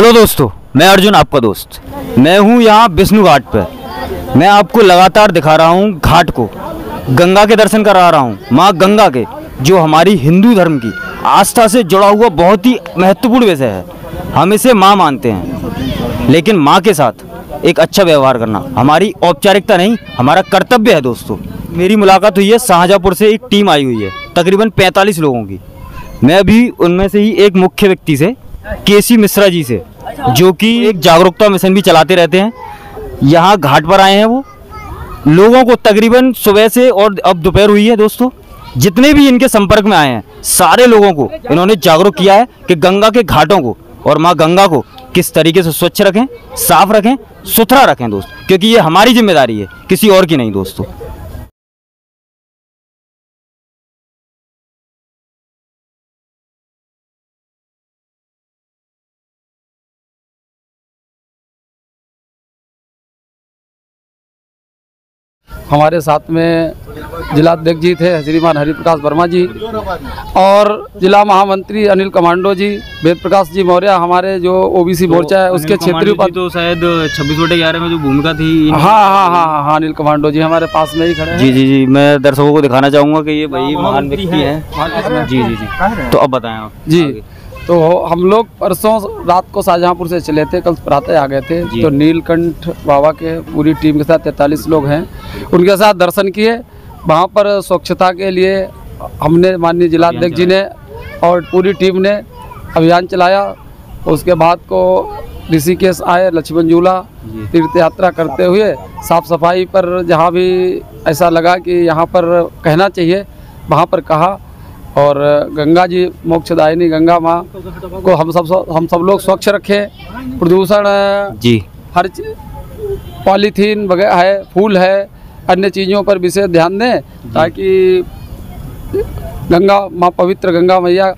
Hello दोस्तों, मैं अर्जुन आपका दोस्त। मैं हूँ यहाँ विष्णु घाट पर। मैं आपको लगातार दिखा रहा हूँ घाट को, गंगा के दर्शन करा रहा हूँ। माँ गंगा के, जो हमारी हिंदू धर्म की आस्था से जुड़ा हुआ बहुत ही महत्वपूर्ण विषय है। हम इसे माँ मानते हैं, लेकिन माँ के साथ एक अच्छा व्यवहार करना हमारी औपचारिकता नहीं, हमारा कर्तव्य है। दोस्तों, मेरी मुलाकात हुई है शाहजहाँपुर से, एक टीम आई हुई है तकरीबन 45 लोगों की। मैं अभी उनमें से ही एक मुख्य व्यक्ति से, केसी मिश्रा जी से, जो कि एक जागरूकता मिशन भी चलाते रहते हैं, यहाँ घाट पर आए हैं। वो लोगों को तकरीबन सुबह से और अब दोपहर हुई है दोस्तों, जितने भी इनके संपर्क में आए हैं सारे लोगों को इन्होंने जागरूक किया है कि गंगा के घाटों को और माँ गंगा को किस तरीके से स्वच्छ रखें, साफ रखें, सुथरा रखें दोस्त, क्योंकि ये हमारी जिम्मेदारी है, किसी और की नहीं दोस्तों। हमारे साथ में जिलाध्यक्ष जी थे श्रीमान हरिप्रकाश वर्मा जी, और जिला महामंत्री अनिल कमांडो जी, वेद प्रकाश जी मौर्य, हमारे जो ओबीसी मोर्चा है उसके क्षेत्रीय उपाध्यक्ष। तो शायद 26/11 में जो भूमिका थी। हाँ, अनिल कमांडो जी हमारे पास में ही खड़े हैं। जी, मैं दर्शकों को दिखाना चाहूँगा कि ये भाई महान व्यक्ति हैं। जी, तो अब बताएं आप। जी, तो हम लोग परसों रात को शाहजहाँपुर से चले थे, कल प्रातः आ गए थे। तो नीलकंठ बाबा के पूरी टीम के साथ 43 लोग हैं, उनके साथ दर्शन किए। वहाँ पर स्वच्छता के लिए हमने, माननीय जिलाध्यक्ष जी ने और पूरी टीम ने अभियान चलाया। उसके बाद को ऋषिकेश आए, लक्ष्मण झूला तीर्थ यात्रा करते हुए साफ सफाई पर जहाँ भी ऐसा लगा कि यहाँ पर कहना चाहिए वहाँ पर कहा। और गंगा जी मोक्षदायिनी गंगा माँ को हम सब लोग स्वच्छ रखें। प्रदूषण जी, हर पॉलीथीन वगैरह है, फूल है, अन्य चीज़ों पर विशेष ध्यान दें, ताकि गंगा माँ, पवित्र गंगा मैया,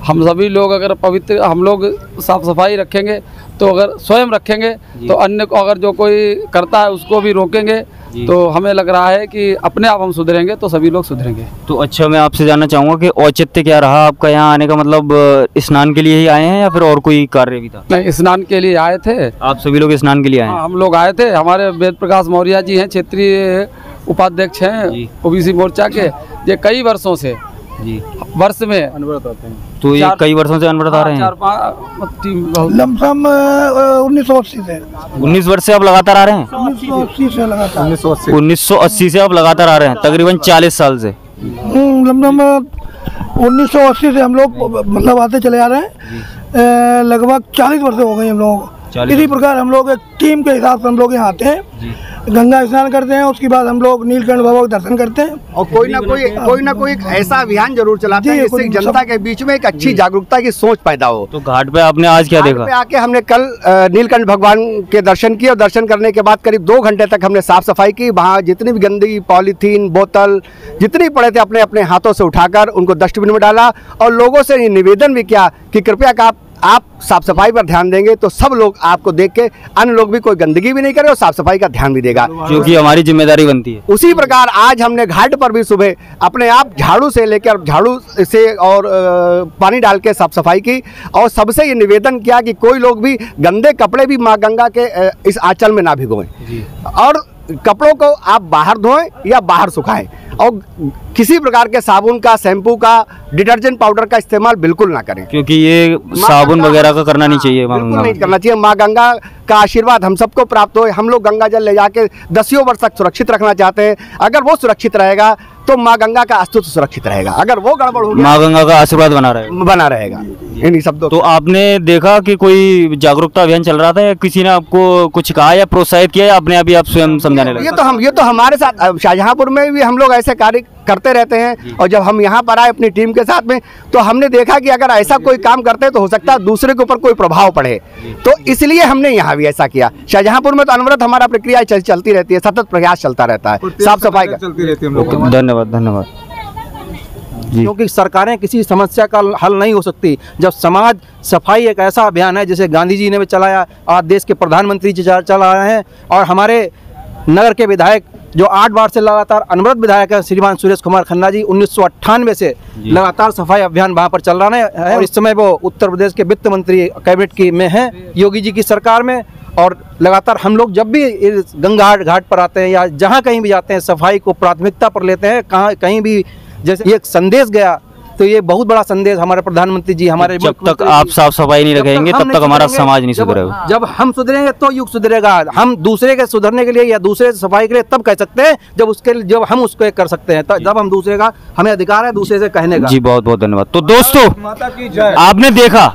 हम सभी लोग अगर पवित्र, हम लोग साफ सफाई रखेंगे तो अगर स्वयं रखेंगे तो अन्य को, अगर जो कोई करता है उसको भी रोकेंगे, तो हमें लग रहा है कि अपने आप हम सुधरेंगे तो सभी लोग सुधरेंगे। तो अच्छा, मैं आपसे जानना चाहूँगा कि औचित्य क्या रहा आपका यहाँ आने का? मतलब स्नान के लिए ही आए हैं या फिर और कोई कार्य भी था? नहीं, स्नान के लिए आए थे। आप सभी लोग स्नान के लिए आए हैं? हम लोग आए थे। हमारे वेद प्रकाश मौर्य जी हैं, क्षेत्रीय उपाध्यक्ष हैं ओबीसी मोर्चा के, ये कई वर्षों से वर्ष में अनवरत आते हैं। तो ये कई वर्षों से अनवरत आ रहे हैं? 1980 से। 19 वर्ष से आप लगातार आ रहे हैं? 1980 से लगातार। 1980 से आप लगातार आ रहे हैं, तकरीबन 40 साल से। लमसम 1980 से हम लोग मतलब आते चले आ रहे हैं। लगभग 40 वर्ष हो गए हम लोगों को। इसी प्रकार हम लोग एक टीम के हिसाब से हम लोग यहाँ आते हैं, गंगा स्नान करते हैं, उसके बाद हम लोग नीलकंठ बाबा का दर्शन करते हैं, और कोई ना कोई एक ऐसा अभियान जरूर चलाते हैं जिससे जनता के बीच में एक अच्छी जागरूकता की सोच पैदा हो। तो घाट पे आपने आज क्या देखा? घाट पे आके हमने कल नीलकंठ भगवान के दर्शन किए, और दर्शन करने के बाद करीब 2 घंटे तक हमने साफ सफाई की। वहाँ जितनी भी गंदगी, पॉलीथीन, बोतल जितनी पड़े थे अपने अपने हाथों से उठाकर उनको डस्टबिन में डाला, और लोगों से ये निवेदन भी किया कि कृपया आप साफ सफाई पर ध्यान देंगे तो सब लोग आपको देख के अन्य लोग भी कोई गंदगी भी नहीं करे और साफ सफाई का ध्यान भी देगा, जो कि हमारी जिम्मेदारी बनती है। उसी प्रकार आज हमने घाट पर भी सुबह अपने आप झाड़ू से लेकर, झाड़ू से और पानी डाल के साफ सफाई की, और सबसे ये निवेदन किया कि कोई लोग भी गंदे कपड़े भी माँ गंगा के इस आंचल में ना भिगोएं, और कपड़ों को आप बाहर धोएं या बाहर सुखाएं, और किसी प्रकार के साबुन का, शैम्पू का, डिटर्जेंट पाउडर का इस्तेमाल बिल्कुल ना करें, क्योंकि ये साबुन वगैरह का करना नहीं चाहिए। बिल्कुल नहीं करना चाहिए। माँ गंगा का आशीर्वाद हम सबको प्राप्त हो। हम लोग गंगा जल ले जाके 10 वर्ष तक सुरक्षित रखना चाहते हैं। अगर वो सुरक्षित रहेगा तो माँ गंगा का अस्तित्व सुरक्षित रहेगा। अगर वो गड़बड़ हो गया, माँ गंगा का आशीर्वाद बना रहेगा। इन्हीं शब्दों। तो आपने देखा कि कोई जागरूकता अभियान चल रहा था, या किसी ने आपको कुछ कहा या प्रोत्साहित किया, या अपने आप ही आप स्वयं समझाने लगे? ये तो हमारे साथ शाहजहाँपुर में भी हम लोग ऐसे कार्य करते रहते हैं, और जब हम यहाँ पर आए अपनी टीम के साथ में, तो हमने देखा कि अगर ऐसा कोई काम करते हैं तो हो सकता है दूसरे के ऊपर कोई प्रभाव पड़े, तो इसलिए हमने यहाँ भी ऐसा किया। शाहजहाँपुर में तो अनवरत हमारा प्रक्रिया चलती रहती है, सतत प्रयास चलता रहता है, साफ सफाई का चलती रहती है। धन्यवाद। क्योंकि सरकारें किसी समस्या का हल नहीं हो सकती जब समाज सफाई एक ऐसा अभियान है जैसे गांधी जी ने भी चलाया, आज देश के प्रधानमंत्री जी चला रहे हैं, और हमारे नगर के विधायक जो 8 बार से लगातार अनवरत विधायक है श्रीमान सुरेश कुमार खन्ना जी, 1998 से लगातार सफाई अभियान वहाँ पर चल रहा है और इस समय वो उत्तर प्रदेश के वित्त मंत्री कैबिनेट की में है योगी जी की सरकार में। और लगातार हम लोग जब भी इस गंगा घाट पर आते हैं या जहाँ कहीं भी जाते हैं सफाई को प्राथमिकता पर लेते हैं। कहीं भी जैसे ये संदेश गया तो ये बहुत बड़ा संदेश हमारे प्रधानमंत्री जी, हमारे जब तक आप साफ सफाई नहीं रखेंगे तब तक हमारा समाज नहीं सुधरेगा। जब हम सुधरेंगे तो युग सुधरेगा। हम दूसरे के सुधरने के लिए या दूसरे सफाई के लिए तब कह सकते हैं जब हम उसको कर सकते हैं, जब हम दूसरे का, हमें अधिकार है दूसरे से कहने का। जी बहुत बहुत धन्यवाद। तो दोस्तों आपने देखा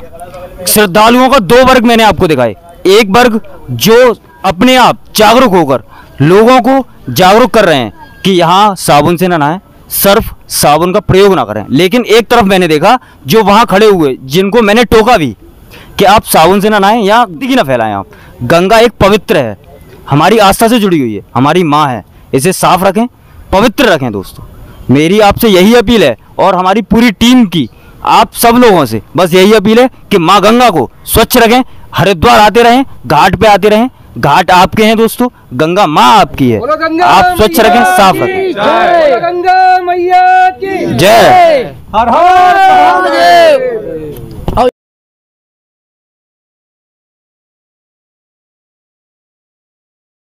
श्रद्धालुओं का 2 वर्ग मैंने आपको दिखाए। एक वर्ग जो अपने आप जागरूक होकर लोगों को जागरूक कर रहे हैं कि यहाँ साबुन से ना नहाएं, सर्फ साबुन का प्रयोग ना करें। लेकिन एक तरफ मैंने देखा जो वहां खड़े हुए जिनको मैंने टोका भी कि आप साबुन से ना नहाएं या गंदगी ना फैलाएं। आप गंगा एक पवित्र है, हमारी आस्था से जुड़ी हुई है, हमारी माँ है, इसे साफ रखें, पवित्र रखें। दोस्तों मेरी आपसे यही अपील है और हमारी पूरी टीम की आप सब लोगों से बस यही अपील है कि माँ गंगा को स्वच्छ रखें, हरिद्वार आते रहें, घाट पे आते रहें। घाट आपके हैं दोस्तों, गंगा माँ आपकी है, आप स्वच्छ रखें, साफ रखें। गंगा मैया की जय। हर हर